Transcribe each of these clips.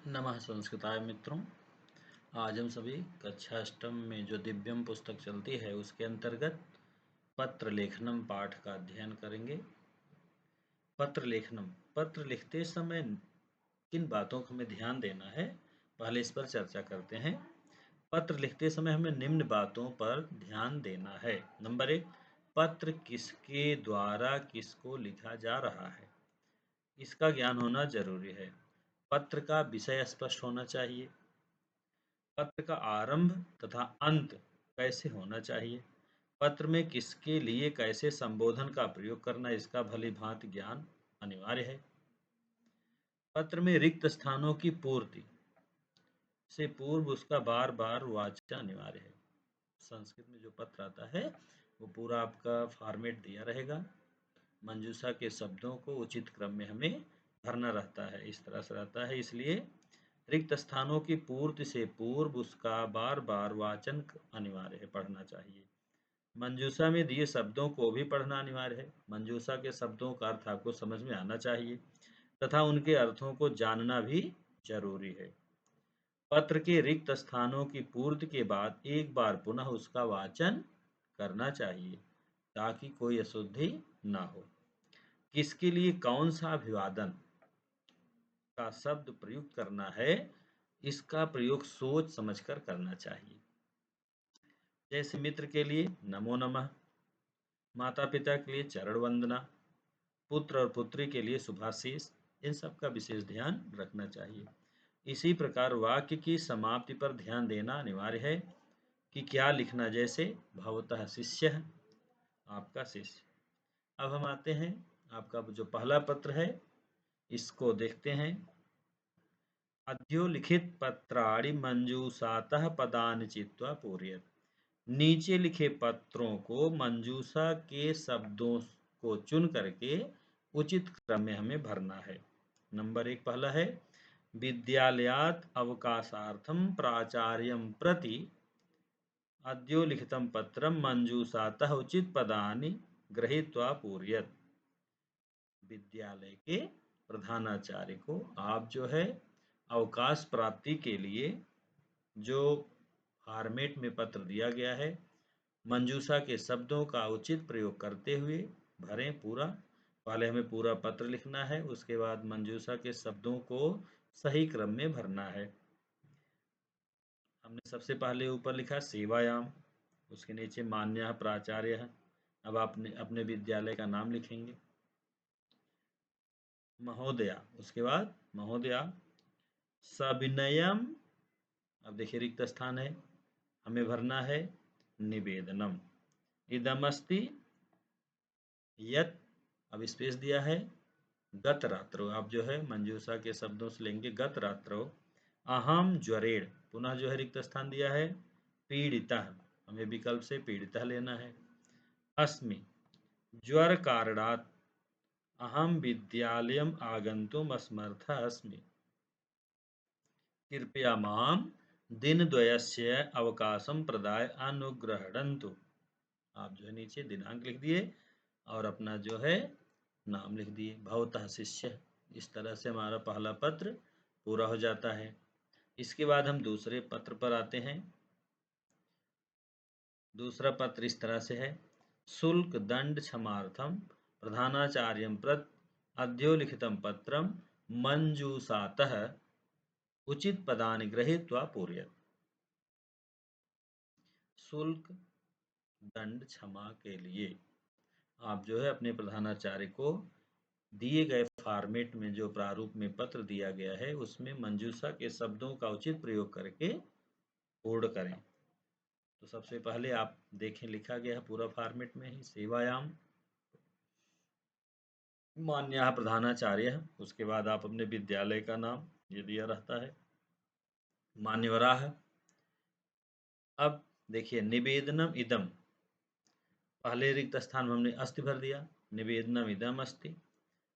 नमः संस्कृताय मित्रों। आज हम सभी कक्षा अष्टम में जो दिव्यम पुस्तक चलती है उसके अंतर्गत पत्र लेखनम पाठ का अध्ययन करेंगे। पत्र लेखनम, पत्र लिखते समय किन बातों को हमें ध्यान देना है, पहले इस पर चर्चा करते हैं। पत्र लिखते समय हमें निम्न बातों पर ध्यान देना है। नंबर 1, पत्र किसके द्वारा किसको लिखा जा रहा है, इसका ज्ञान होना जरूरी है। पत्र का विषय स्पष्ट होना चाहिए। पत्र का आरंभ तथा अंत कैसे होना चाहिए, पत्र में किसके लिए कैसे संबोधन का प्रयोग करना, इसका भली भांति ज्ञान अनिवार्य है। पत्र में रिक्त स्थानों की पूर्ति से पूर्व उसका बार बार वाचन अनिवार्य है। संस्कृत में जो पत्र आता है वो पूरा आपका फॉर्मेट दिया रहेगा। मंजूषा के शब्दों को उचित क्रम में हमें भरना रहता है, इस तरह से रहता है। इसलिए रिक्त स्थानों की पूर्ति से पूर्व उसका बार बार वाचन अनिवार्य है, पढ़ना चाहिए। मंजूषा में दिए शब्दों को भी पढ़ना अनिवार्य है। मंजूषा के शब्दों का अर्थ आपको समझ में आना चाहिए तथा उनके अर्थों को जानना भी जरूरी है। पत्र के रिक्त स्थानों की पूर्ति के बाद एक बार पुनः उसका वाचन करना चाहिए ताकि कोई अशुद्धि ना हो। किसके लिए कौन सा अभिवादन का शब्द प्रयुक्त करना है, इसका प्रयोग सोच समझकर करना चाहिए। जैसे मित्र के लिए नमो नमः, माता पिता के लिए चरण वंदना, पुत्र और पुत्री के लिए शुभाशीष, इन सब का विशेष ध्यान रखना चाहिए। इसी प्रकार वाक्य की समाप्ति पर ध्यान देना अनिवार्य है कि क्या लिखना। जैसे भवतः शिष्य, आपका शिष्य। अब हम आते हैं, आपका जो पहला पत्र है इसको देखते हैं। अद्यो लिखित पत्राणि मंजूषातः पदानि चित्वा पूरयेत्। नीचे लिखे पत्रों को मंजूषा के शब्दों को चुन करके उचित क्रम में हमें भरना है। नंबर 1 पहला है, विद्यालयात् अवकाशार्थं प्राचार्यं प्रति अद्यो लिखितं पत्रं मंजूषातः उचित पदानि गृहीत्वा पूरयेत्। विद्यालय के प्रधानाचार्य को आप जो है अवकाश प्राप्ति के लिए जो फॉर्मेट में पत्र दिया गया है, मंजूषा के शब्दों का उचित प्रयोग करते हुए भरें पूरा। पहले हमें पूरा पत्र लिखना है, उसके बाद मंजूषा के शब्दों को सही क्रम में भरना है। हमने सबसे पहले ऊपर लिखा सेवायाम, उसके नीचे मान्यः प्राचार्यः। अब आपने अपने विद्यालय का नाम लिखेंगे। महोदया, उसके बाद महोदया। सविनयम, अब देखिए रिक्त स्थान है, हमें भरना है निवेदनम। इदमस्ति यत्, अब स्पेस दिया है गत रात्रो, आप जो है मंजूषा के शब्दों से लेंगे गत रात्रो। अहम ज्वरेण, पुनः जो है रिक्त स्थान दिया है पीड़ितः, हमें विकल्प से पीड़ितः लेना है। अस्मि ज्वर कारणात् अहम विद्यालयम आगंतुम असमर्थः अस्मि। कृपया मां दिनद्वयस्य अवकाशं प्रदाय अनुग्रहणन्तु। आप जो है नीचे दिनांक लिख दिए और अपना जो है नाम लिख दिए, भवतः शिष्य। इस तरह से हमारा पहला पत्र पूरा हो जाता है। इसके बाद हम दूसरे पत्र पर आते हैं। दूसरा पत्र इस तरह से है, शुल्क दंड क्षमार्थम प्रधानाचार्यं प्रति अद्यो लिखितं पत्रं मंजूषातः उचित पदानि गृहीत्वा पूरयेत्। शुल्क दंड क्षमा के लिए आप जो है अपने प्रधानाचार्य को दिए गए फॉर्मेट में जो प्रारूप में पत्र दिया गया है उसमें मंजूषा के शब्दों का उचित प्रयोग करके पूर्ण करें। तो सबसे पहले आप देखें, लिखा गया है पूरा फॉर्मेट में ही, सेवायाम मान्यः प्रधानाचार्य। उसके बाद आप अपने विद्यालय का नाम ये दिया रहता है, मान्यवराः। अब देखिए निवेदनम इदम, पहले रिक्त स्थान में हमने अस्ति भर दिया, निवेदनम इदम अस्ति।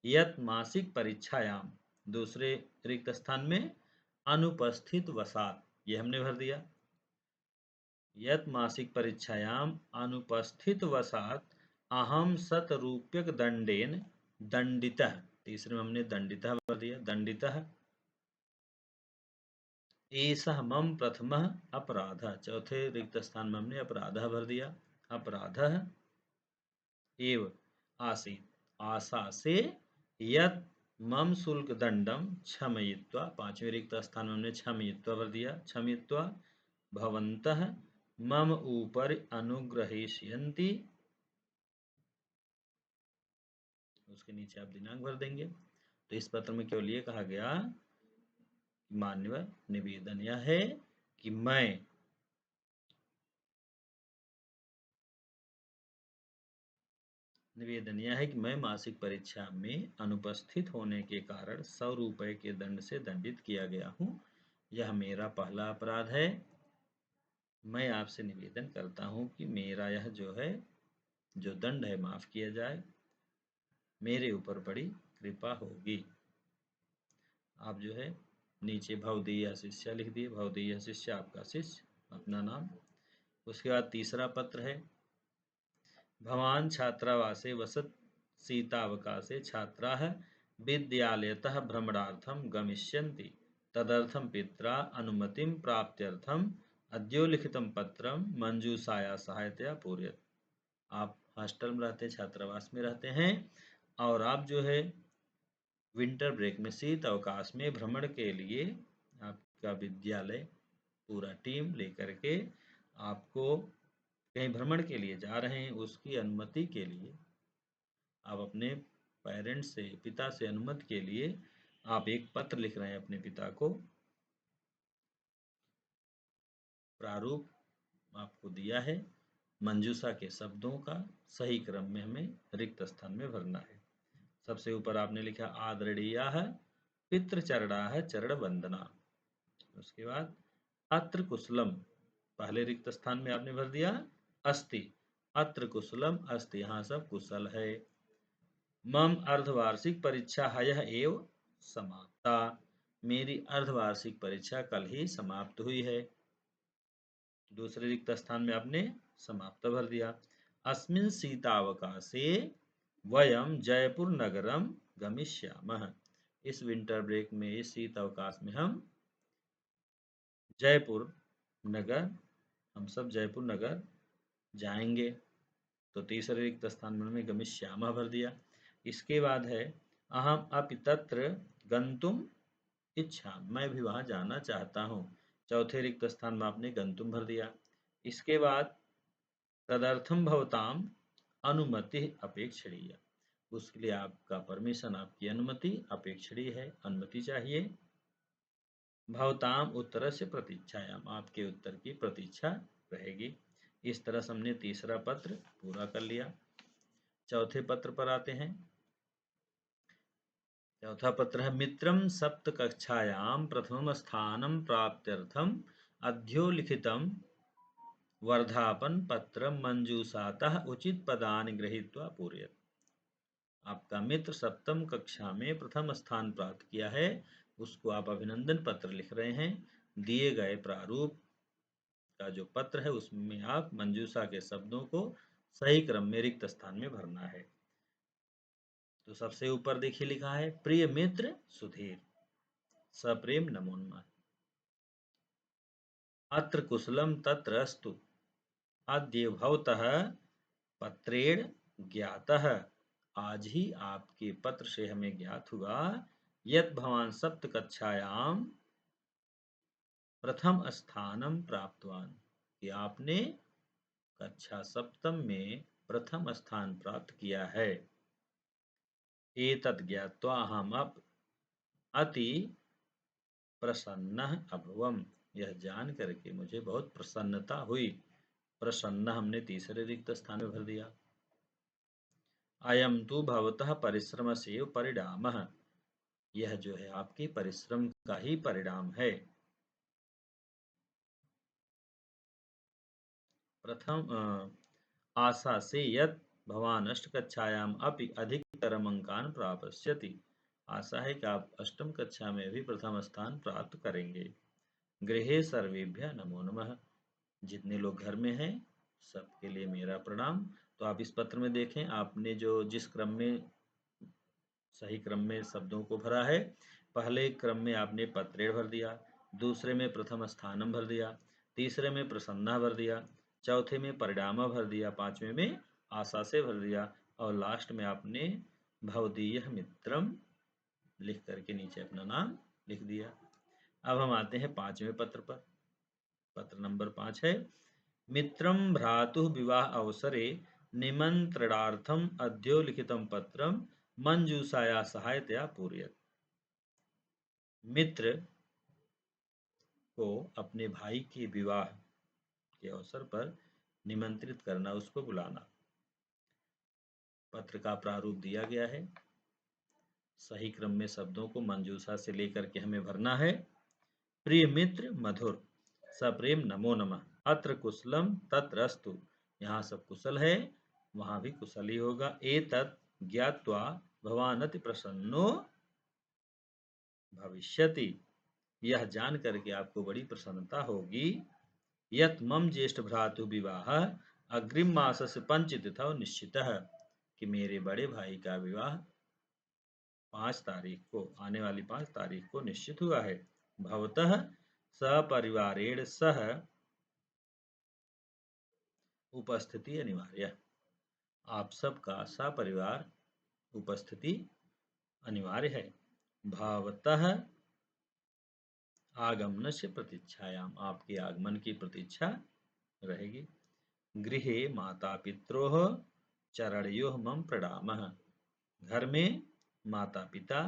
यत मासिक परीक्षायाम, दूसरे रिक्त स्थान में अनुपस्थित वसात, ये हमने भर दिया। यत मासिक परीक्षायाम अनुपस्थित वसात अहम शतरूप्यक दंडेन दंडितः, तीसरे में हमने दंडितः भर दिया, दंडितः। एषः मम प्रथमः अपराधः। चौथे रिक्त स्थान में हमने अपराधः भर दिया। अपराधः एव आसीत् आशा से यत् मम शुल्क दंडम क्षमयित्वा। पांचवें रिक्त स्थान में हमने क्षमयित्वा भर दिया। क्षमयित्वा भवन्तः मम ऊपर अनुग्रहिष्यन्ति। उसके नीचे आप दिनांक भर देंगे। तो इस पत्र में केवल ये कहा गया, मान्यवर निवेदन यह है कि मैं मासिक परीक्षा में अनुपस्थित होने के कारण 100 रुपए के दंड से दंडित किया गया हूँ। यह मेरा पहला अपराध है। मैं आपसे निवेदन करता हूँ कि मेरा यह जो दंड है माफ किया जाए। मेरे ऊपर बड़ी कृपा होगी। आप नीचे भवदीय शिष्य लिख दिए। भवदीय शिष्य आपका शिष्य, अपना नाम। उसके बाद तीसरा पत्र है, भवान छात्रावासे वसत शीतावकाशे छात्राः विद्यालयतः भ्रमणार्थं गमिष्यन्ति। तदर्थं पित्रा अनुमतिं प्राप्त्यर्थं अद्योलिखितं पत्रं मंजूषाया सहायतया पूरयेत्। आप हॉस्टल में रहते हैं, छात्रावास में रहते हैं, और आप विंटर ब्रेक में शीत अवकाश में भ्रमण के लिए आपका विद्यालय पूरा टीम लेकर के आपको कहीं भ्रमण के लिए जा रहे हैं। उसकी अनुमति के लिए आप अपने पेरेंट्स से, पिता से अनुमति के लिए आप एक पत्र लिख रहे हैं अपने पिता को। प्रारूप आपको दिया है। मंजूषा के शब्दों का सही क्रम में हमें रिक्त स्थान में भरना है। सबसे ऊपर आपने लिखा आदरणीयाः पितृचरणाः चरण वंदना। उसके बाद अत्र कुशलम, पहले रिक्त स्थान में आपने भर दिया अस्ति। अत्र कुशलम अस्ति, यहाँ सब कुशल है। मम अर्धवार्षिक परीक्षा हयः एव समाप्ता। मेरी अर्धवार्षिक परीक्षा कल ही समाप्त हुई है। दूसरे रिक्त स्थान में आपने समाप्त भर दिया। अस्मिन् शीतावकाशे वयम जयपुर नगरम गमिष्यामः। इस विंटर ब्रेक में, इस शीत अवकाश में हम जयपुर नगर, हम सब जयपुर नगर जाएंगे। तो तीसरे रिक्त स्थान में हमने गमिष्यामः भर दिया। इसके बाद है अहम अपि तत्र गंतुम इच्छा, मैं भी वहां जाना चाहता हूँ। चौथे रिक्त स्थान में आपने गंतुम भर दिया। इसके बाद तदर्थम भवताम अनुमति अपेक्षणीय, उसके लिए आपका परमिशन, आपकी अनुमति अपेक्षणीय है, अनुमति चाहिए। भवताम उत्तर से प्रतीक्षायाम, आपके उत्तर की प्रतीक्षा रहेगी। इस तरह से हमने तीसरा पत्र पूरा कर लिया। चौथे पत्र पर आते हैं। चौथा पत्र है मित्रम सप्त कक्षायाम प्रथम स्थानम प्राप्त्यर्थम अध्योलिखितम वर्धापन पत्र मंजूषातः उचित पदानि गृहीत्वा पूरयेत्। आपका मित्र सप्तम कक्षा में प्रथम स्थान प्राप्त किया है, उसको आप अभिनंदन पत्र लिख रहे हैं। दिए गए प्रारूप का जो पत्र है उसमें आप मंजूषा के शब्दों को सही क्रम में रिक्त स्थान में भरना है। तो सबसे ऊपर देखिए लिखा है प्रिय मित्र सुधीर, सप्रेम नमोन्नमः। अत्र कुशलम तत्र अस्तु। अद्य भवतः पत्रेण ज्ञातः, आज ही आपके पत्र से हमें ज्ञात हुआ, यत् भवान सप्त कक्षायाम प्रथम स्थानम प्राप्तवान, कि आपने कक्षा सप्तम में प्रथम स्थान प्राप्त किया है। एतत् ज्ञात्वा अहम अति प्रसन्नः अभवम्, यह जान करके मुझे बहुत प्रसन्नता हुई। प्रसन्न हमने तीसरे रिक्त स्थान में भर दिया। अयम तु भवतः परिश्रम से परिणामः, यह है आपके परिश्रम का ही परिणाम है। प्रथम आशा से यत् भवान अष्ट कक्षायाम अपि अधिकतरम अंकान प्राप्स्यति, आशा है कि आप अष्टम कक्षा में भी प्रथम स्थान प्राप्त करेंगे। गृहे सर्वेभ्यः नमो नमः, जितने लोग घर में हैं सबके लिए मेरा प्रणाम। तो आप इस पत्र में देखें, आपने जिस क्रम में, सही क्रम में शब्दों को भरा है, पहले क्रम में आपने पत्रेण भर दिया, दूसरे में प्रथम स्थानम भर दिया, तीसरे में प्रसन्ना भर दिया, चौथे में परिणाम भर दिया, पांचवें में आशा से भर दिया और लास्ट में आपने भवदीय मित्रम लिख करके नीचे अपना नाम लिख दिया। अब हम आते हैं पांचवें पत्र पर। पत्र नंबर 5 है, मित्रम भ्रातु विवाह अवसरे निमंत्रणार्थम अद्योलिखितम पत्रम मंजूषाया सहायतया पूरयत। मित्र को अपने भाई के विवाह के अवसर पर निमंत्रित करना, उसको बुलाना। पत्र का प्रारूप दिया गया है, सही क्रम में शब्दों को मंजूषा से लेकर के हमें भरना है। प्रिय मित्र मधुर, सप्रेम नमो नमः, अत्र कुशलम तत्र अस्तु। यहाँ सब कुशल है, वहाँ भी कुशल ही होगा। एतत् ज्ञात्वा भवान् अति प्रसन्नो भविष्यति, यह जान करके आपको बड़ी प्रसन्नता होगी। यत् मम ज्येष्ठ भ्रातु विवाह अग्रिम मास से पंचतिथौ निश्चितः, कि मेरे बड़े भाई का विवाह 5 तारीख को, आने वाली 5 तारीख को निश्चित हुआ है। भवतः सपरिवारेण सह उपस्थिति अनिवार्य, आप सबका सपरिवार उपस्थिति अनिवार्य है। भवतः आगमन से प्रतीक्षायाम, आपके आगमन की प्रतीक्षा रहेगी। गृहे माता पित्रोः चरणयोः मम प्रणामः, घर में माता पिता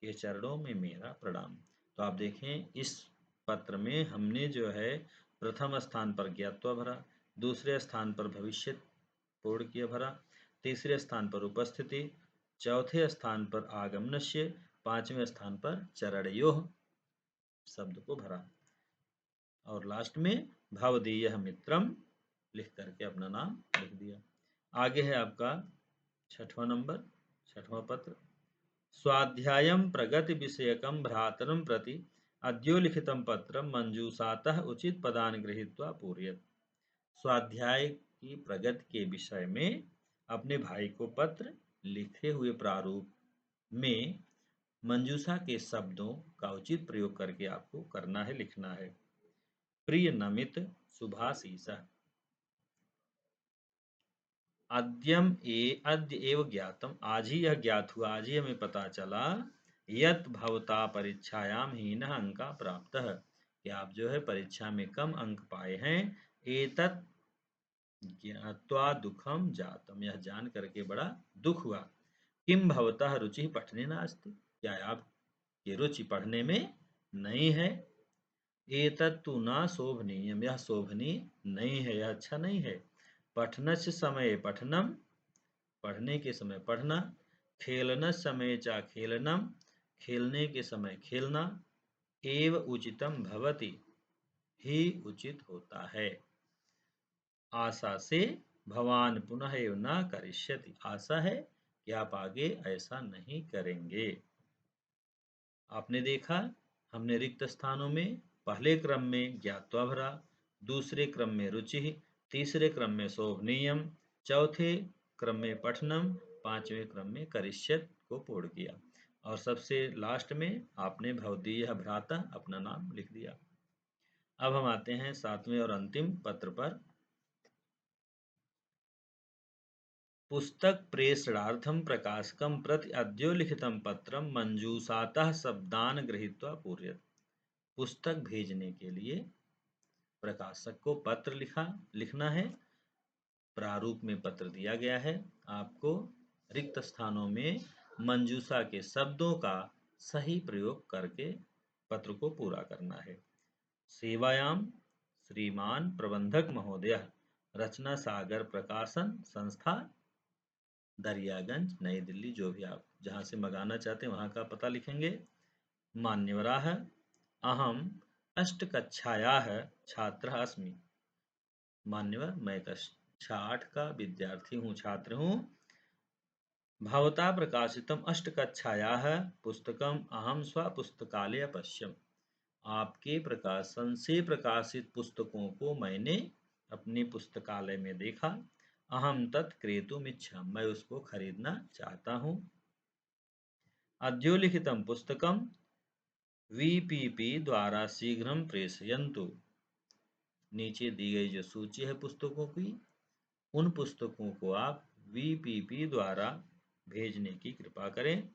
के चरणों में मेरा प्रणाम। तो आप देखें, इस पत्र में हमने जो है प्रथम स्थान पर ज्ञात्वा भरा, दूसरे स्थान पर भविष्य पूर्ण किया भरा, तीसरे स्थान पर उपस्थिति, चौथे स्थान पर आगमनस्य, पांचवें स्थान पर चरणयोः शब्द को भरा और लास्ट में भवदीय मित्रम लिख करके अपना नाम लिख दिया। आगे है आपका छठवां पत्र। स्वाध्यायम प्रगति विषयकम भ्रातरम प्रति अद्योलिखितम पत्रम मंजूषातः उचित पदान गृहीत्वा पूरयत। स्वाध्याय की प्रगति के विषय में अपने भाई को पत्र लिखे हुए प्रारूप में मंजूषा के शब्दों का उचित प्रयोग करके आपको करना है, लिखना है। प्रिय नमित शुभाशीष, अद्य एव ज्ञातम, आज ही यह ज्ञात हुआ, आज ही हमें पता चला, यत भवता परीक्षायाम हीनः अंका प्राप्तः, कि आप जो है परीक्षा में कम अंक पाए हैं। एतत् ज्ञात्वा दुखम जातम, यह जान करके बड़ा दुख हुआ। किम भवतः रुचि पठने नास्ति, क्या आपकी रुचि पढ़ने में नहीं है। एतत्तु न शोभनीयम, यह शोभनीय नहीं है, यह अच्छा नहीं है। पठनस्य समय पठनम, पढ़ने के समय पढ़ना। खेलन समय चा खेलनम, खेलने के समय खेलना। एव उचितम भवति, ही उचित होता है। आशा से भवान पुनः एव न करिष्यति, आशा है कि आप आगे ऐसा नहीं करेंगे। आपने देखा, हमने रिक्त स्थानों में पहले क्रम में ज्ञात्वा भरा, दूसरे क्रम में रुचि, तीसरे क्रम में शोभनीयम, चौथे क्रम में पठनम, पांचवें क्रम में करिष्यत को पूर्ण किया और सबसे लास्ट में आपने भवदीय भ्राता अपना नाम लिख दिया। अब हम आते हैं सातवें और अंतिम पत्र पर। पुस्तक प्रेषणार्थम प्रकाशकम प्रति अद्योलिखितम पत्रम मंजूषातः शब्दान गृहीत्वा पूरयत। पुस्तक भेजने के लिए प्रकाशक को पत्र लिखना है, प्रारूप में पत्र दिया गया है। आपको रिक्त स्थानों में मंजूषा के शब्दों का सही प्रयोग करके पत्र को पूरा करना है। सेवायाम श्रीमान प्रबंधक महोदय, रचना सागर प्रकाशन संस्था, दरियागंज नई दिल्ली, जो भी आप जहाँ से मंगाना चाहते हैं वहाँ का पता लिखेंगे। मान्यवराः, अहम अष्टकक्षायाः छात्रः अस्मि, मान्यवर मैं कक्षा 8 का विद्यार्थी हूँ, छात्र हूँ। भवता प्रकाशितम अष्टकक्षायाः पुस्तकम अहम स्वपुस्तकालये अपश्यम्, आपके प्रकाशन से प्रकाशित पुस्तकों को मैंने अपने पुस्तकालय में देखा। अहम तत् क्रेतुम् इच्छामि, मैं उसको खरीदना चाहता हूँ। अद्योलिखितम पुस्तकम वीपीपी द्वारा शीघ्रम प्रेषयन्तु। नीचे दी गई जो सूची है पुस्तकों की, उन पुस्तकों को आप वीपीपी द्वारा भेजने की कृपा करें।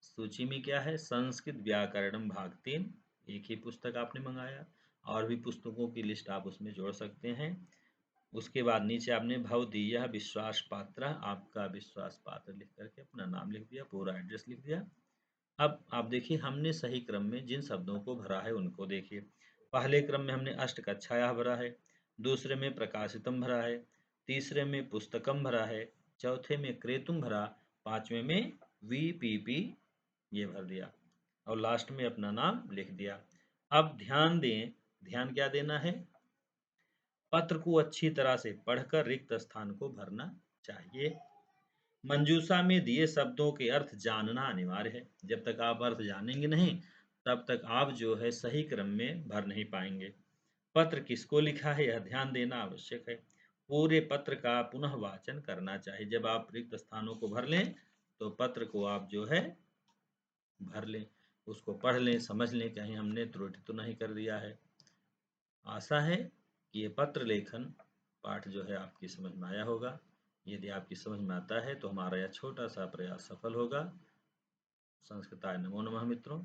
सूची में क्या है? संस्कृत व्याकरणम भाग 3, एक ही पुस्तक आपने मंगाया, और भी पुस्तकों की लिस्ट आप उसमें जोड़ सकते हैं। उसके बाद नीचे आपने भवदीयः विश्वास पात्र, आपका विश्वास पात्र लिख करके अपना नाम लिख दिया, पूरा एड्रेस लिख दिया। अब आप देखिए हमने सही क्रम में जिन शब्दों को भरा है उनको देखिए। पहले क्रम में हमने अष्टकक्षायाः भरा है, दूसरे में प्रकाशितम भरा है, तीसरे में पुस्तकम भरा है, चौथे में क्रेतुम भरा, पांचवें में वीपीपी ये भर दिया, और लास्ट में अपना नाम लिख दिया। अब ध्यान दें, ध्यान क्या देना है? पत्र को अच्छी तरह से पढ़कर रिक्त स्थान को भरना चाहिए। मंजूषा में दिए शब्दों के अर्थ जानना अनिवार्य है। जब तक आप अर्थ जानेंगे नहीं, तब तक आप जो है सही क्रम में भर नहीं पाएंगे। पत्र किसको लिखा है, यह ध्यान देना आवश्यक है। पूरे पत्र का पुनः वाचन करना चाहिए। जब आप रिक्त स्थानों को भर लें, तो पत्र को आप जो है भर लें, उसको पढ़ लें, समझ लें, कहीं हमने त्रुटि तो नहीं कर दिया है। आशा है कि ये पत्र लेखन पाठ जो है आपकी समझ में आया होगा। यदि आपकी समझ में आता है तो हमारा यह छोटा सा प्रयास सफल होगा। संस्कृताय नमो नमः मित्रों।